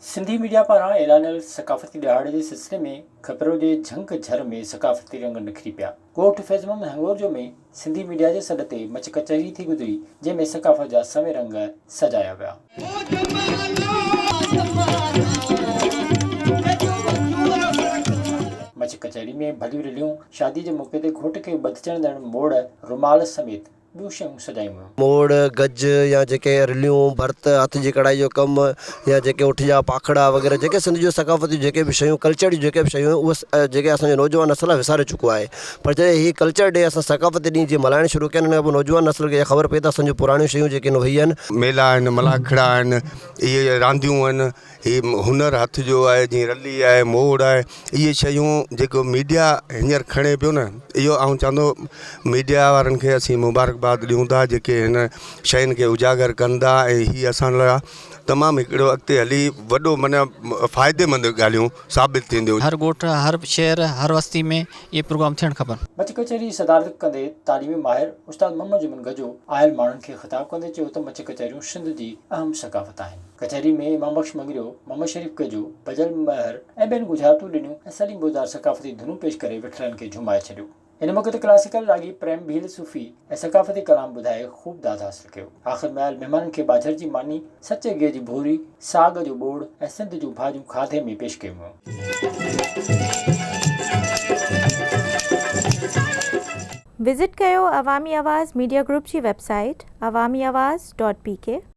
Sindhi media पारां ऐलानियल सकाफ़ती ॾियारे जे सिलसिले में ख़बरों जे झंग झर में सकाफ़ती रंग निखरी पिया। ॻोठ फैज़मम हंगोरजो में सिंधी मीडिया जे सॾ ते मच कचहरी थी गुज़री, जंहिंमें सकाफ़त जा सवे रंग सजाया विया। मच कचहरी में भलियूं रिलियूं, शादी जे मौक़े ते घोट खे बदिजण ॾियण मोड़, रुमाल समेत ॿियूं शयूं सजायूं वियूं। मोड़ गज या जेके रिलियूं भर्त हथ जी कढ़ाई जो कमु या जेके उठ जा पाखड़ा वग़ैरह जेके सिंध जो सकाफ़ती जेके बि शयूं कल्चर जी जेके बि शयूं उहे जेके असांजो नौजवान नस्ल आहे विसारे चुको आहे। पर जॾहिं हीअ कल्चर डे असां सकाफ़ती ॾींहुं जीअं मल्हाइण शुरू कया आहिनि, पोइ नौजवान नस्ल खे ख़बर पए त असांजूं पुराणियूं शयूं जेके वही आहिनि, मेला आहिनि, मलाखड़ा आहिनि, इहे रांदियूं आहिनि, हीअ हुनर हथ जो आहे, जीअं रली आहे, मोड़ आहे, इहे शयूं जेको मीडिया हींअर खणे पियो न, इहो आउं चवंदो मीडिया वारनि खे असीं मुबारकबाद ॾियूं था जेके हिन शयुनि खे उजागर कंदा ऐं हीअ असां लाइ तमामु हिकिड़ो अॻिते हली वॾो माना फ़ाइदेमंद ॻाल्हियूं साबित थींदियूं। हर ॻोठ, हर शहर, हर बस्ती में इहे प्रोग्राम थियणु खपनि। मच कचहरी सदारत कंदे तालीमी माहिर उस्ताद मोहम्मद जुमन गजो आयल माण्हुनि खे ख़िताब कंदे चयो त मच कचहरियूं सिंध जी अहम सकाफ़त आहिनि। कचहरी में इमाम बख्श मंगरियो, मोहम्मद शरीफ गजो, बजल महर ऐं ॿियनि गुजरातूं ॾिनियूं ऐं सलीम बोज़ार सकाफ़ती धुनूं पेश करे वेठरनि खे झुमाए छॾियो। इन मौक़े ते क्लासिकल रागी प्रेम भील सूफ़ी ऐं सकाफ़ती कलाम ॿुधाए ख़ूब दाद हासिल कयो। आख़िर में आयल महिमाननि खे बाजर जी मानी, सचे गिह जी भोरी, साग जो बोड़ ऐं सिंध जूं भाॼियूं खाधे में पेश कयूं वियूं। विज़िट कयो अवामी आवाज़ मीडिया ग्रुप जी वेबसाइट awamiawaz.pk